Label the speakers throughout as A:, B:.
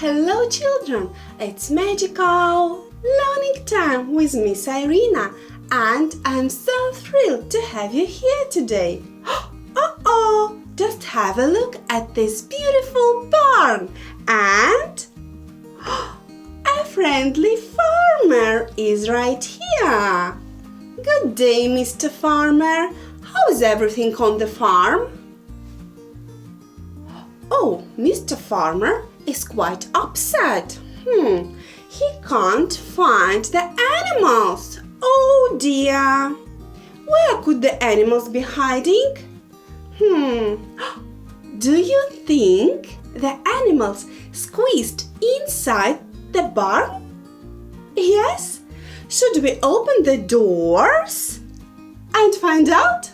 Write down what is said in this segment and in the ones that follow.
A: Hello children, it's magical learning time with Miss Irina and I'm so thrilled to have you here today. Just have a look at this beautiful barn and a friendly farmer is right here. Good day, Mr. Farmer. How's everything on the farm? Oh, Mr. Farmer is quite upset. He can't find the animals. Oh dear. Where could the animals be hiding? Do you think the animals squeezed inside the barn? Yes? Should we open the doors and find out?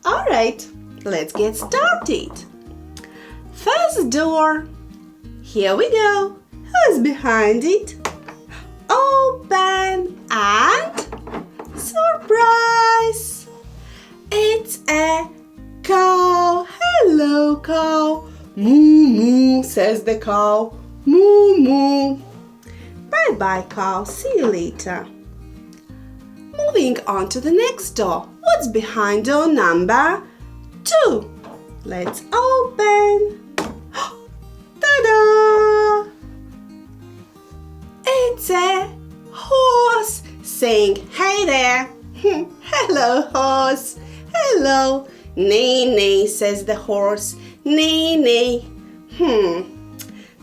A: All right, let's get started. First door. Here we go. Who's behind it? Open and surprise! It's a cow. Hello, cow. Moo moo, says the cow. Moo moo. Bye bye, cow. See you later. Moving on to the next door. What's behind door number 2? Let's open. Ta-da! It's a horse saying, "Hey there." Hello, horse. Hello. Neigh, neigh, says the horse. Neigh, neigh.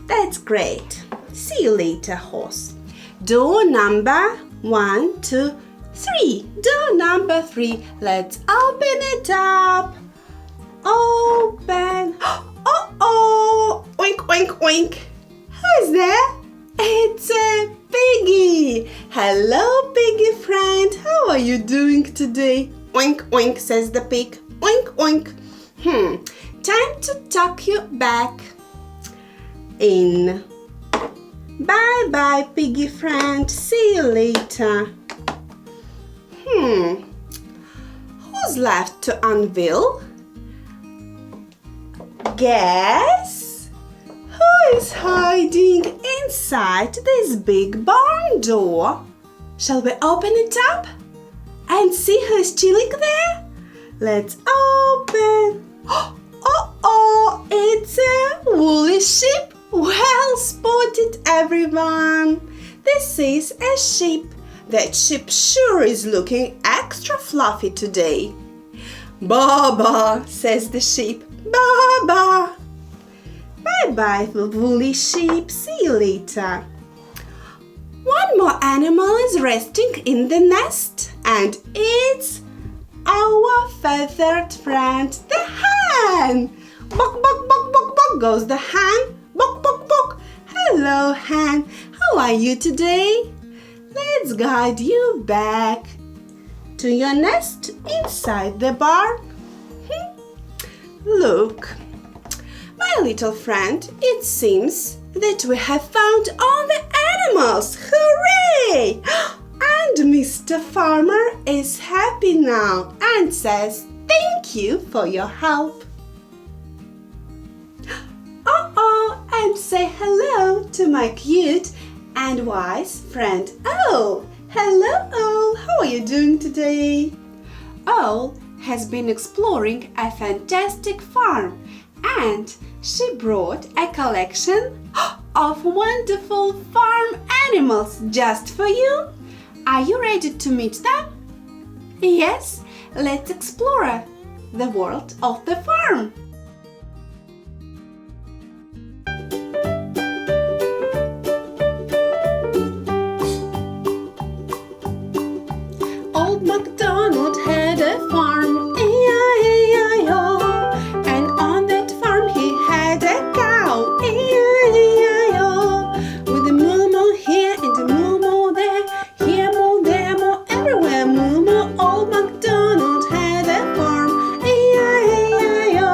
A: That's great. See you later, horse. Door number 1, 2, 3. Door number 3. Let's open it up. Open. Oh, oink, oink, oink. Who's there? It's a piggy. Hello, piggy friend. How are you doing today? Oink, oink, says the pig. Oink, oink. Time to tuck you back in. Bye bye, piggy friend. See you later. Who's left to unveil? Guess who is hiding inside this big barn door? Shall we open it up and see who is chilling there? Let's open. It's a woolly sheep. Well spotted, everyone. This is a sheep. That sheep sure is looking extra fluffy today. Ba-ba, says the sheep. Ba-ba. Bye-bye, woolly sheep. See you later. One more animal is resting in the nest, and it's our feathered friend, the hen. Buck, buck, buck, buck, buck goes the hen. Buck, buck, buck. Hello, hen. How are you today? Let's guide you back to your nest inside the barn. Look, my little friend, it seems that we have found all the animals. Hooray! And Mr. Farmer is happy now and says thank you for your help. And say hello to my cute and wise friend Owl. Hello, Owl. How are you doing today? Owl has been exploring a fantastic farm and she brought a collection of wonderful farm animals just for you. Are you ready to meet them? Yes, let's explore the world of the farm. Old MacDonald had a farm, E-I-E-I-O, and on that farm he had a cow, E-I-E-I-O, with a moo-moo here and a moo-moo there, here moo, there moo, everywhere moo-moo. Old MacDonald had a farm, E-I-E-I-O.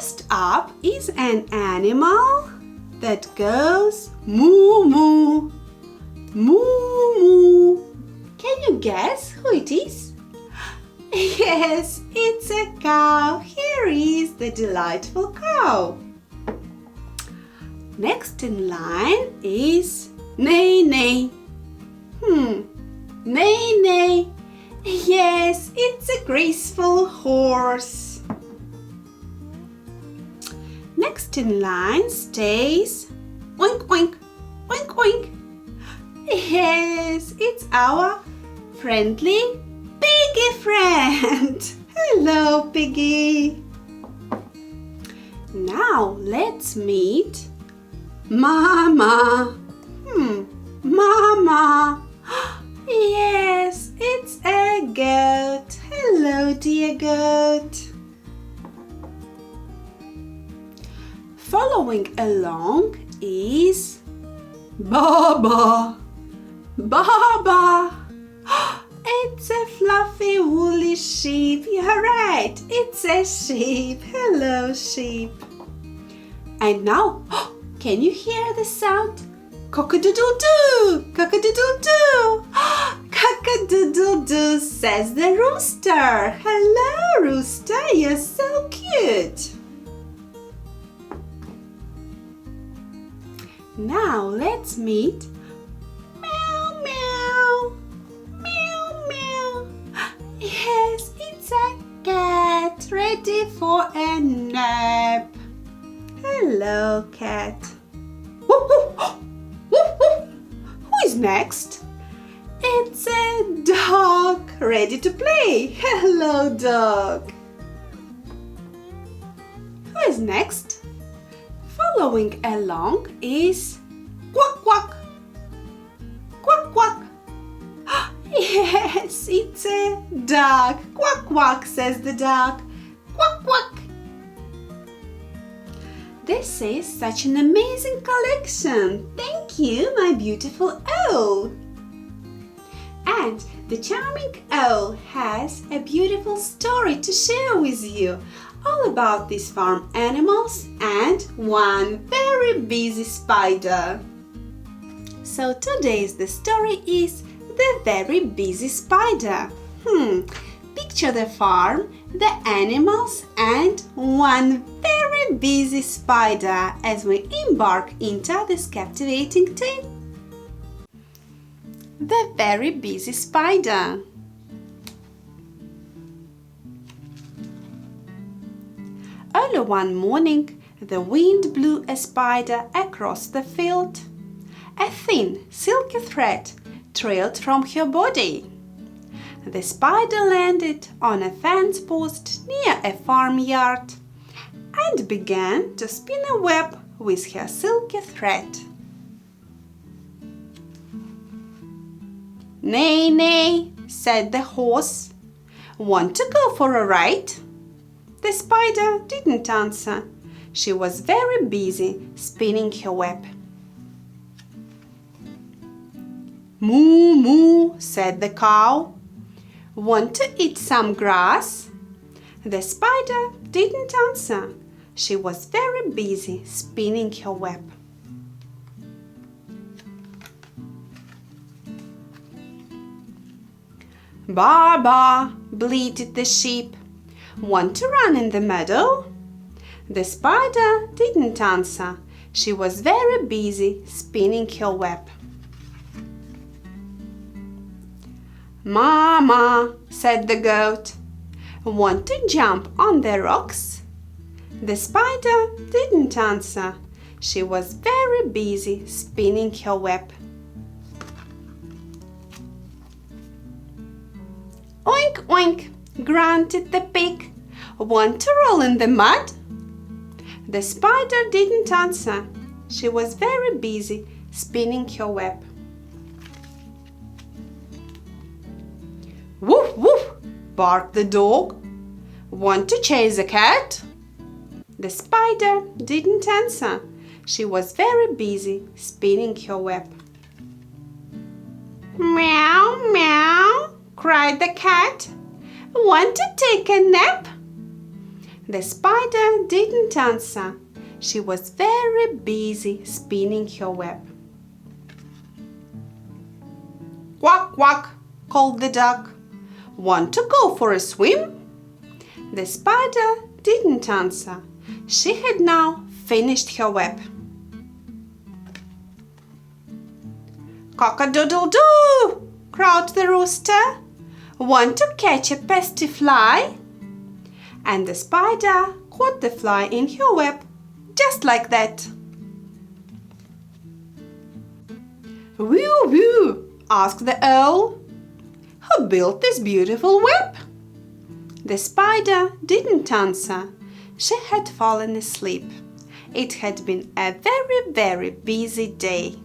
A: First up is an animal that goes moo moo. Moo moo. Can you guess who it is? Yes, it's a cow. Here is the delightful cow. Next in line is neigh neigh. Neigh neigh. Yes, it's a graceful horse. Next in line stays oink oink, oink oink. Yes, it's our friendly piggy friend. Hello, piggy. Now let's meet Mama. Mama. Yes, it's a goat. Hello, dear goat. Following along is Baba. Baba. It's a fluffy woolly sheep. You're right, it's a sheep. Hello, sheep. And now, can you hear the sound? Cock-a-doodle-doo! Cock-a-doodle-doo! Cock-a-doodle-doo, says the rooster. Hello, rooster, you're so cute. Now let's meet meow meow. Meow meow. Yes, it's a cat ready for a nap. Hello, cat. Woof, woof. Woof, woof. Who is next? It's a dog ready to play. Hello, dog. Who is next? Following along is quack quack. Quack quack. Yes, it's a duck. Quack quack, says the duck. Quack quack. This is such an amazing collection. Thank you, my beautiful owl. And the charming owl has a beautiful story to share with you, all about these farm animals and one very busy spider. So today's the story is The Very Busy Spider. Picture the farm, the animals and one very busy spider as we embark into this captivating tale. The Very Busy Spider. Early one morning, the wind blew a spider across the field. A thin, silky thread trailed from her body. The spider landed on a fence post near a farmyard and began to spin a web with her silky thread. "Neigh, neigh," said the horse. "Want to go for a ride?" The spider didn't answer. She was very busy spinning her web. "Moo, moo," said the cow. "Want to eat some grass?" The spider didn't answer. She was very busy spinning her web. "Baa, baa," bleated the sheep. "Want to run in the meadow?" The spider didn't answer. She was very busy spinning her web. "Mama," said the goat. "Want to jump on the rocks?" The spider didn't answer. She was very busy spinning her web. "Oink, oink," grunted the pig. "Want to roll in the mud?" The spider didn't answer. She was very busy spinning her web. "Woof, woof," barked the dog. "Want to chase a cat?" The spider didn't answer. She was very busy spinning her web. "Meow, meow," cried the cat. "Want to take a nap?" The spider didn't answer. She was very busy spinning her web. "Quack, quack," called the duck. "Want to go for a swim?" The spider didn't answer. She had now finished her web. "Cock-a-doodle-doo!" crowed the rooster. "Want to catch a pesky fly?" And the spider caught the fly in her web, just like that. "Whew, whew," asked the owl. "Who built this beautiful web?" The spider didn't answer. She had fallen asleep. It had been a very, very busy day.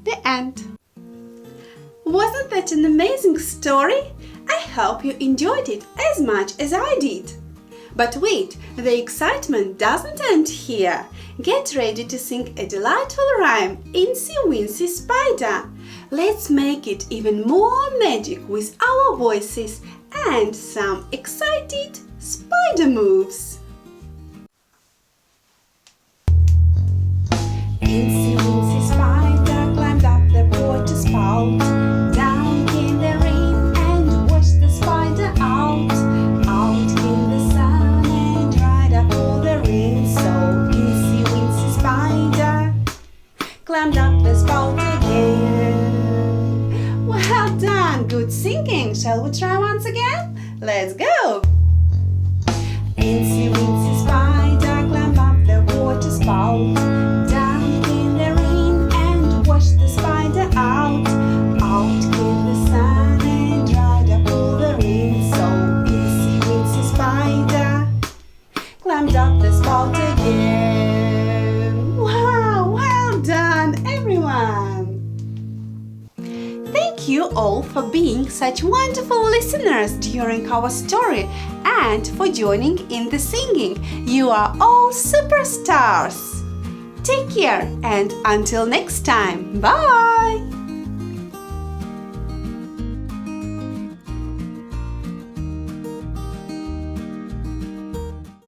A: The end. Wasn't that an amazing story? I hope you enjoyed it as much as I did. But wait, the excitement doesn't end here. Get ready to sing a delightful rhyme, Incy Wincy Spider. Let's make it even more magic with our voices and some excited spider moves. Incy Wincy Spider climbed up the water spout. Down came the rain and washed the spider out. Out came the sun and dried up all the rain. So Incy Wincy Spider climbed up the spout again. Well done! Good singing! Shall we try once again? Let's go! Incy Wincy Spider climbed up the water spout. Down came the rain and washed the spider out. Out came the sun and dried up all the rain. So Incy Wincy Spider climbed up the spout again. Wow! Well done, everyone! Thank you all for being such wonderful listeners during our story and for joining in the singing. You are all superstars! Take care and until next time, bye!